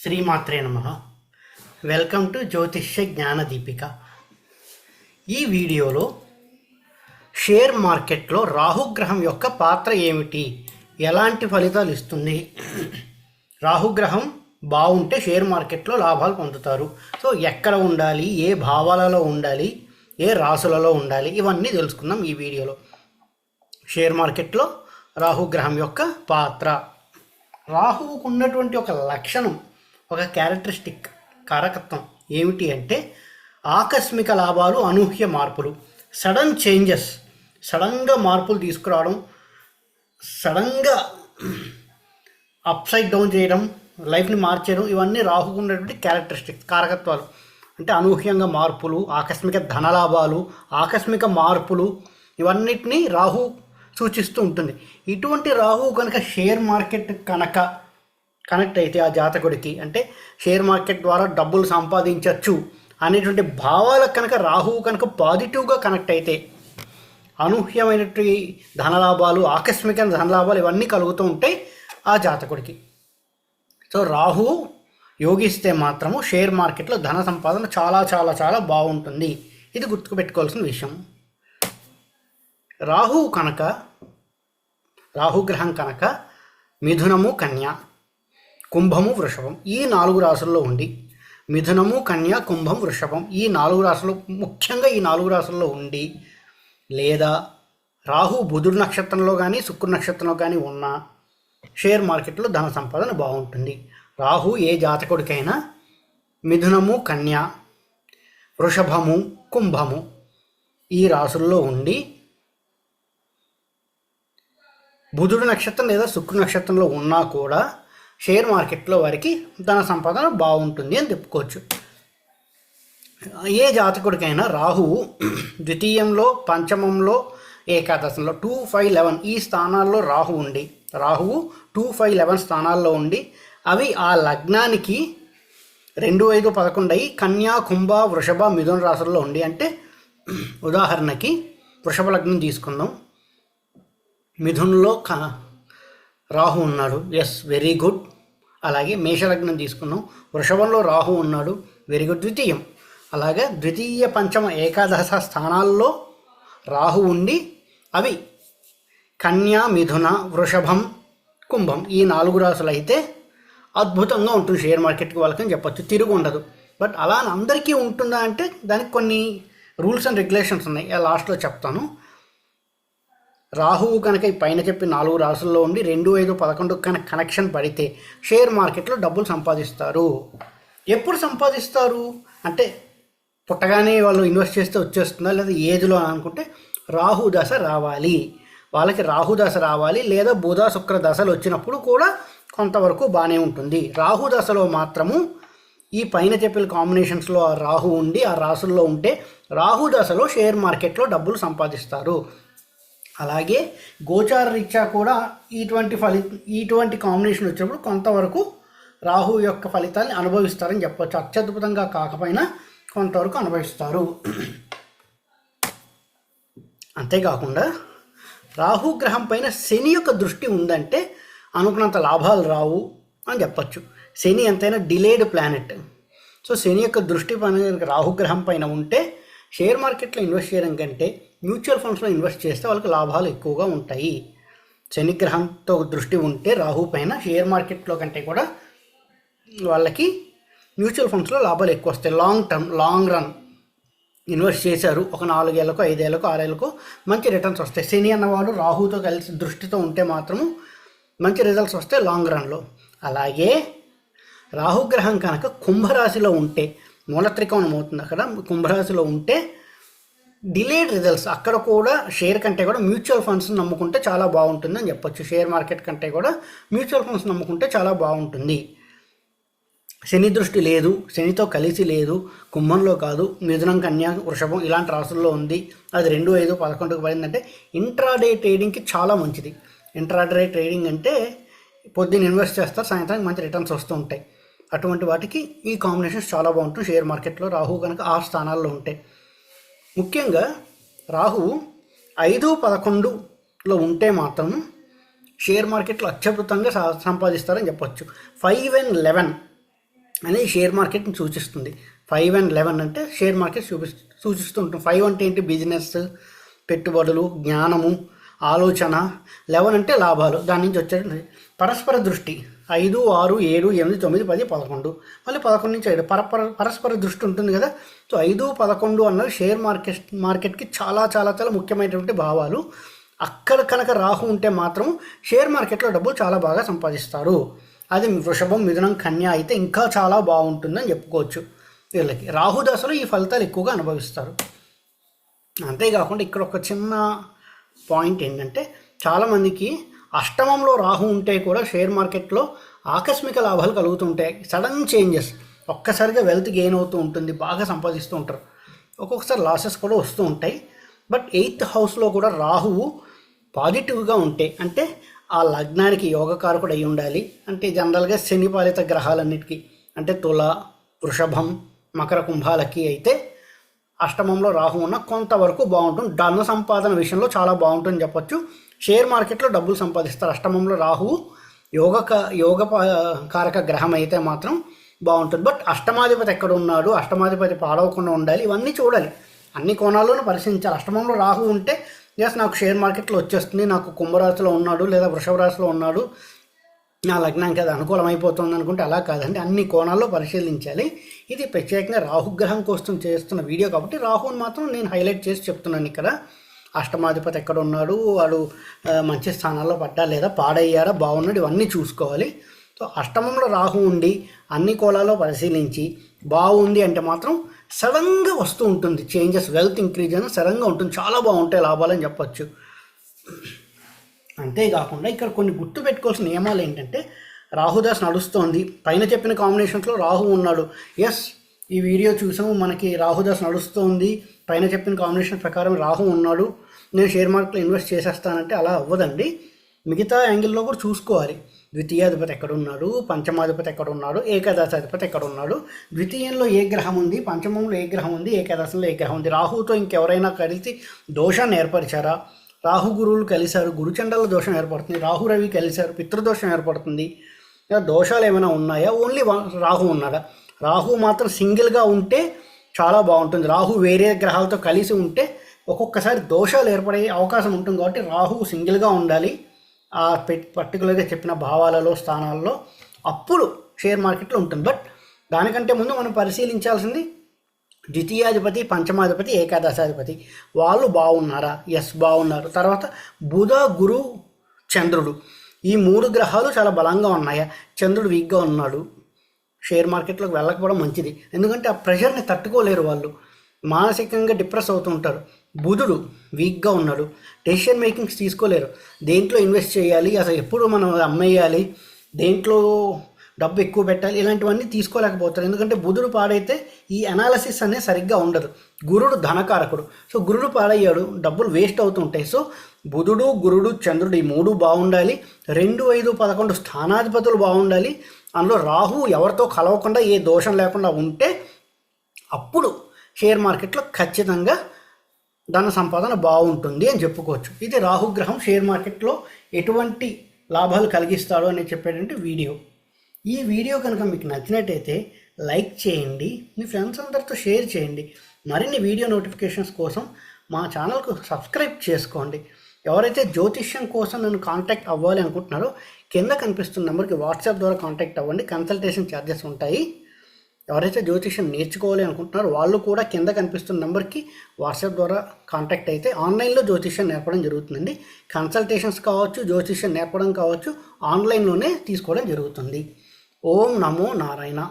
శ్రీమాత్రే నమః. Welcome to జ్యోతిష్య జ్ఞాన దీపిక. ఈ వీడియోలో షేర్ మార్కెట్లో రాహుగ్రహం యొక్క పాత్ర ఏమిటి, ఎలాంటి ఫలితాలు ఇస్తుంది, రాహుగ్రహం బాగుంటే షేర్ మార్కెట్లో లాభాలు పొందుతారు, సో ఎక్కడ ఉండాలి, ఏ భావాలలో ఉండాలి, ఏ రాసులలో ఉండాలి, ఇవన్నీ తెలుసుకుందాం ఈ వీడియోలో. షేర్ మార్కెట్లో రాహుగ్రహం యొక్క పాత్ర. రాహువుకు ఉన్నటువంటి ఒక లక్షణం, ఒక క్యారెక్టరిస్టిక్, కారకత్వం ఏమిటి అంటే ఆకస్మిక లాభాలు, అనూహ్య మార్పులు, సడన్ చేంజెస్, సడన్గా మార్పులు తీసుకురావడం, సడన్గా అప్సైడ్ డౌన్ చేయడం, లైఫ్ని మార్చేయడం, ఇవన్నీ రాహుకు ఉన్నటువంటి క్యారెక్టరిస్టిక్స్, కారకత్వాలు. అంటే అనూహ్యంగా మార్పులు, ఆకస్మిక ధనలాభాలు, ఆకస్మిక మార్పులు, ఇవన్నిటినీ రాహు సూచిస్తూ ఉంటుంది. ఇటువంటి రాహు కనుక షేర్ మార్కెట్ కనెక్ట్ అయితే ఆ జాతకుడికి, అంటే షేర్ మార్కెట్ ద్వారా డబ్బులు సంపాదించవచ్చు అనేటువంటి భావాలకు కనుక రాహువు కనుక పాజిటివ్గా కనెక్ట్ అయితే అనూహ్యమైనటువంటి ధనలాభాలు, ఆకస్మిక ధనలాభాలు ఇవన్నీ కలుగుతూ ఉంటాయి ఆ జాతకుడికి. సో రాహువు యోగిస్తే మాత్రము షేర్ మార్కెట్లో ధన సంపాదన చాలా చాలా చాలా బాగుంటుంది. ఇది గుర్తుపెట్టుకోవాల్సిన విషయం. రాహుగ్రహం కనుక మిథునము, కన్య, కుంభము, వృషభం ఈ 4 రాసుల్లో ఉండి, మిథునము, కన్య, కుంభం, వృషభం ఈ 4 రాసులు, ముఖ్యంగా ఈ 4 రాసుల్లో ఉండి, లేదా రాహు బుధుడు నక్షత్రంలో కానీ శుక్ర నక్షత్రంలో కానీ ఉన్న షేర్ మార్కెట్లో ధన సంపాదన బాగుంటుంది. రాహు ఏ జాతకుడికైనా మిథునము, కన్య, వృషభము, కుంభము ఈ రాసుల్లో ఉండి బుధుడు నక్షత్రం లేదా శుక్ర నక్షత్రంలో ఉన్నా కూడా షేర్ మార్కెట్లో వారికి ధన సంపాదన బాగుంటుంది అని చెప్పుకోవచ్చు. ఏ జాతకుడికైనా రాహువు ద్వితీయంలో, పంచమంలో, ఏకాదశంలో 2, 5, 11 ఈ స్థానాల్లో రాహువు 2, 5, 11 స్థానాల్లో ఉండి అవి ఆ లగ్నానికి 2, 5, 11 అయ్యి కన్యా, కుంభ, వృషభ, మిథున రాశుల్లో ఉండి, అంటే ఉదాహరణకి వృషభ లగ్నం తీసుకుందాం. మిథున్లో రాహు ఉన్నాడు, ఎస్ వెరీ గుడ్. అలాగే మేషలగ్నం తీసుకున్నాం, వృషభంలో రాహు ఉన్నాడు, వెరీ గుడ్, ద్వితీయం. అలాగే ద్వితీయ, పంచమ, ఏకాదశ స్థానాల్లో రాహు ఉండి అవి కన్యా, మిథున, వృషభం, కుంభం ఈ 4 రాసులు అయితే అద్భుతంగా ఉంటుంది షేర్ మార్కెట్కి వాళ్ళకని చెప్పచ్చు, తిరుగు ఉండదు. బట్ అలా అందరికీ ఉంటుందా అంటే దానికి కొన్ని రూల్స్ అండ్ రెగ్యులేషన్స్ ఉన్నాయి, లాస్ట్లో చెప్తాను. రాహువు కనుక ఈ పైన చెప్పి 4 రాసుల్లో ఉండి 2, 5, 11 కనుక కనెక్షన్ పడితే షేర్ మార్కెట్లో డబ్బులు సంపాదిస్తారు. ఎప్పుడు సంపాదిస్తారు అంటే పుట్టగానే వాళ్ళు ఇన్వెస్ట్ చేస్తే వచ్చేస్తుందా, లేదా ఏజ్లో అని అనుకుంటే రాహు దశ రావాలి, వాళ్ళకి రాహు దశ రావాలి, లేదా బుధ, శుక్ర దశలు వచ్చినప్పుడు కూడా కొంతవరకు బాగానే ఉంటుంది. రాహు దశలో మాత్రము ఈ పైన చెప్పిన కాంబినేషన్స్లో ఆ రాహు ఉండి ఆ రాసుల్లో ఉంటే రాహు దశలో షేర్ మార్కెట్లో డబ్బులు సంపాదిస్తారు. అలాగే గోచార రీత్యా కూడా ఇటువంటి కాంబినేషన్ వచ్చినప్పుడు కొంతవరకు రాహు యొక్క ఫలితాన్ని అనుభవిస్తారని చెప్పవచ్చు. అత్యద్భుతంగా కాకపోయినా కొంతవరకు అనుభవిస్తారు. అంతేకాకుండా రాహుగ్రహం పైన శని యొక్క దృష్టి ఉందంటే అనుకున్నంత లాభాలు రావు అని చెప్పచ్చు. శని ఎంతైనా డిలేడ్ ప్లానెట్. సో శని యొక్క దృష్టి పైన రాహుగ్రహం పైన ఉంటే షేర్ మార్కెట్లో ఇన్వెస్ట్ చేయడం కంటే మ్యూచువల్ ఫండ్స్లో ఇన్వెస్ట్ చేస్తే వాళ్ళకి లాభాలు ఎక్కువగా ఉంటాయి. శనిగ్రహంతో దృష్టి ఉంటే రాహు పైన షేర్ మార్కెట్లో కంటే కూడా వాళ్ళకి మ్యూచువల్ ఫండ్స్లో లాభాలు ఎక్కువ వస్తాయి. లాంగ్ రన్ ఇన్వెస్ట్ చేశారు, ఒక 4 ఏళ్ళకో 5 ఏళ్ళకో 6 ఏళ్ళకో మంచి రిటర్న్స్ వస్తాయి. శని అన్నవాడు రాహుతో కలిసి దృష్టితో ఉంటే మాత్రము మంచి రిజల్ట్స్ వస్తాయి లాంగ్ రన్లో. అలాగే రాహుగ్రహం కనుక కుంభరాశిలో ఉంటే, మూల త్రికోణం అవుతుంది అక్కడ, కుంభరాశిలో ఉంటే డిలేడ్ రిజల్ట్స్, అక్కడ కూడా షేర్ కంటే కూడా మ్యూచువల్ ఫండ్స్ నమ్ముకుంటే చాలా బాగుంటుంది అని చెప్పొచ్చు. షేర్ మార్కెట్ కంటే కూడా మ్యూచువల్ ఫండ్స్ నమ్ముకుంటే చాలా బాగుంటుంది. శని దృష్టి లేదు, శనితో కలిసి లేదు, కుంభంలో కాదు, మిథునం, కన్యా, వృషభం ఇలాంటి రాసుల్లో ఉంది, అది 2, 5, 11కు పడిందంటే ఇంట్రాడే ట్రేడింగ్కి చాలా మంచిది. ఇంట్రాడే ట్రేడింగ్ అంటే పొద్దున్న ఇన్వెస్ట్ చేస్తారు, సాయంత్రానికి మంచి రిటర్న్స్ వస్తూ ఉంటాయి. అటువంటి వాటికి ఈ కాంబినేషన్స్ చాలా బాగుంటుంది షేర్ మార్కెట్లో రాహు కనుక 6 స్థానాల్లో ఉంటాయి. ముఖ్యంగా రాహు 5, 11లో ఉంటే మాత్రం షేర్ మార్కెట్లో అత్యద్భుతంగా సంపాదిస్తారని చెప్పొచ్చు. 5 and 11 అనేది షేర్ మార్కెట్ని సూచిస్తుంది. 5 and 11 అంటే షేర్ మార్కెట్ సూచిస్తూ ఉంటుంది. 5 అంటే ఏంటి? బిజినెస్, పెట్టుబడులు, జ్ఞానము, ఆలోచన. 11 అంటే లాభాలు. దాని నుంచి వచ్చే పరస్పర దృష్టి 5, 6, 7, 8, 9, 10, 11. మళ్ళీ 11 నుంచి 5 పరస్పర దృష్టి ఉంటుంది కదా. సో 5, 11 అన్నది షేర్ మార్కెట్కి చాలా చాలా చాలా ముఖ్యమైనటువంటి భావాలు. అక్కడ కనుక రాహు ఉంటే మాత్రం షేర్ మార్కెట్లో డబ్బులు చాలా బాగా సంపాదిస్తారు. అది వృషభం, మిథునం, కన్య అయితే ఇంకా చాలా బాగుంటుందని చెప్పుకోవచ్చు. వీళ్ళకి రాహు దశలో ఈ ఫలితాలు ఎక్కువగా అనుభవిస్తారు. అంతేకాకుండా ఇక్కడ ఒక చిన్న పాయింట్ ఏంటంటే, చాలామందికి అష్టమంలో రాహు ఉంటే కూడా షేర్ మార్కెట్లో ఆకస్మిక లాభాలు కలుగుతుంటాయి. సడన్ చేంజెస్, ఒక్కసారిగా వెల్త్ గెయిన్ అవుతూ ఉంటుంది, బాగా సంపాదిస్తూ ఉంటారు. ఒక్కొక్కసారి లాసెస్ కూడా వస్తూ ఉంటాయి. బట్ 8th హౌస్లో కూడా రాహువు పాజిటివ్గా ఉంటే, అంటే ఆ లగ్నానికి యోగకారకుడు అయి ఉండాలి. అంటే జనరల్గా శని పాలిత గ్రహాలన్నిటికీ, అంటే తుల, వృషభం, మకర, కుంభాలకి అయితే అష్టమంలో రాహు ఉన్న కొంతవరకు బాగుంటుంది. ధన సంపాదన విషయంలో చాలా బాగుంటుందని చెప్పొచ్చు. షేర్ మార్కెట్లో డబ్బులు సంపాదిస్తారు. అష్టమంలో రాహువు యోగ కారక గ్రహం అయితే మాత్రం బాగుంటుంది. బట్ అష్టమాధిపతి ఎక్కడ ఉన్నాడు, అష్టమాధిపతి పాడవకుండా ఉండాలి, ఇవన్నీ చూడాలి, అన్ని కోణాల్లోనూ పరిశీలించాలి. అష్టమంలో రాహు ఉంటే నాకు షేర్ మార్కెట్లో వచ్చేస్తుంది, నాకు కుంభరాశిలో ఉన్నాడు లేదా వృషభ రాశిలో ఉన్నాడు, నా లగ్నానికి అది అనుకూలమైపోతుంది అనుకుంటే అలా కాదండి, అన్ని కోణాల్లో పరిశీలించాలి. ఇది ప్రత్యేకంగా రాహుగ్రహం కోసం చేస్తున్న వీడియో కాబట్టి రాహుని మాత్రం నేను హైలైట్ చేసి చెప్తున్నాను. ఇక్కడ అష్టమాధిపతి ఎక్కడ ఉన్నాడు, వాడు మంచి స్థానాల్లో పడ్డా లేదా పాడయ్యాడా, బాగున్నాడు, ఇవన్నీ చూసుకోవాలి. సో అష్టమంలో రాహు ఉండి అన్ని కోణాల్లో పరిశీలించి బాగుంది అంటే మాత్రం సడన్గా వస్తూ ఉంటుంది చేంజెస్, వెల్త్ ఇంక్రీజ్ అని సడన్గా ఉంటుంది, చాలా బాగుంటాయి లాభాలని చెప్పచ్చు. అంతేకాకుండా ఇక్కడ కొన్ని గుర్తు పెట్టుకోవాల్సిన నియమాలు ఏంటంటే, రాహుదాస్ నడుస్తోంది, పైన చెప్పిన కాంబినేషన్స్లో రాహు ఉన్నాడు, ఎస్ ఈ వీడియో చూసాము, మనకి రాహుదాస్ నడుస్తోంది, పైన చెప్పిన కాంబినేషన్ ప్రకారం రాహు ఉన్నాడు, నేను షేర్ మార్కెట్లో ఇన్వెస్ట్ చేసేస్తానంటే అలా అవ్వదండి. మిగతా యాంగిల్లో కూడా చూసుకోవాలి. ద్వితీయాధిపతి ఎక్కడున్నాడు, పంచమాధిపతి ఎక్కడున్నాడు, ఏకాదశాధిపతి ఎక్కడున్నాడు, ద్వితీయంలో ఏ గ్రహం ఉంది, పంచమంలో ఏ గ్రహం ఉంది, ఏకాదశంలో ఏ గ్రహం ఉంది, రాహుతో ఇంకెవరైనా కలిసి దోషాన్ని ఏర్పరిచారా, రాహు గురువులు కలిశారు, గురుచండాల దోషం ఏర్పడుతుంది, రాహు రవి కలిశారు, పితృదోషం ఏర్పడుతుంది, దోషాలు ఏమైనా ఉన్నాయా, ఓన్లీ రాహు ఉన్నాడా, రాహు మాత్రం సింగిల్గా ఉంటే చాలా బాగుంటుంది, రాహు వేరే గ్రహాలతో కలిసి ఉంటే ఒక్కొక్కసారి దోషాలు ఏర్పడే అవకాశం ఉంటుంది. కాబట్టి రాహు సింగిల్గా ఉండాలి ఆ పర్టికులర్గా చెప్పిన భావాలలో, స్థానాల్లో, అప్పుడు షేర్ మార్కెట్లో ఉంటుంది. బట్ దానికంటే ముందు మనం పరిశీలించాల్సింది ద్వితీయాధిపతి, పంచమాధిపతి, ఏకాదశాధిపతి వాళ్ళు బాగున్నారా, ఎస్ బాగున్నారు. తర్వాత బుధ, గురు, చంద్రుడు ఈ 3 గ్రహాలు చాలా బలంగా ఉన్నాయా, చంద్రుడు వీక్గా ఉన్నాడు, షేర్ మార్కెట్లోకి వెళ్ళకపోవడం మంచిది. ఎందుకంటే ఆ ప్రెషర్ని తట్టుకోలేరు వాళ్ళు, మానసికంగా డిప్రెస్ అవుతూ ఉంటారు. బుధుడు వీక్గా ఉన్నాడు, డెసిషన్ మేకింగ్స్ తీసుకోలేరు, దేంట్లో ఇన్వెస్ట్ చేయాలి, అసలు ఎప్పుడు మనం అమ్మేయాలి, దేంట్లో డబ్బు ఎక్కువ పెట్టాలి, ఇలాంటివన్నీ తీసుకోలేకపోతారు. ఎందుకంటే బుధుడు పాడైతే ఈ అనాలసిస్ అనేది సరిగ్గా ఉండదు. గురుడు ధనకారకుడు, సో గురుడు పాడయ్యాడు, డబ్బులు వేస్ట్ అవుతుంటాయి. సో బుధుడు, గురుడు, చంద్రుడు ఈ 3 బాగుండాలి. 2, 5, 11 స్థానాధిపతులు బాగుండాలి. అందులో రాహు ఎవరితో కలవకుండా ఏ దోషం లేకుండా ఉంటే అప్పుడు షేర్ మార్కెట్లో ఖచ్చితంగా ధన సంపాదన బాగుంటుంది అని చెప్పుకోవచ్చు. ఇది రాహుగ్రహం షేర్ మార్కెట్లో ఎటువంటి లాభాలు కలిగిస్తాడో అని చెప్పేటువంటి వీడియో. ఈ వీడియో కనుక మీకు నచ్చినట్టయితే లైక్ చేయండి, మీ ఫ్రెండ్స్ అందరితో షేర్ చేయండి. మరిన్ని వీడియో నోటిఫికేషన్స్ కోసం మా ఛానల్కు సబ్స్క్రైబ్ చేసుకోండి. ఎవరైతే జ్యోతిష్యం కోసం నన్ను కాంటాక్ట్ అవ్వాలి అనుకుంటున్నారో కింద కనిపిస్తున్న నెంబర్కి వాట్సాప్ ద్వారా కాంటాక్ట్ అవ్వండి, కన్సల్టేషన్ ఛార్జెస్ ఉంటాయి. ఎవరైతే జ్యోతిష్యం నేర్చుకోవాలి అనుకుంటున్నారో వాళ్ళు కూడా కింద కనిపిస్తున్న నెంబర్కి వాట్సాప్ ద్వారా కాంటాక్ట్ అయితే ఆన్లైన్లో జ్యోతిష్యం నేర్పడం జరుగుతుందండి. కన్సల్టేషన్స్ కావచ్చు, జ్యోతిష్యం నేర్పడం కావచ్చు, ఆన్లైన్లోనే తీసుకోవడం జరుగుతుంది. ఓం నమో నారాయణ.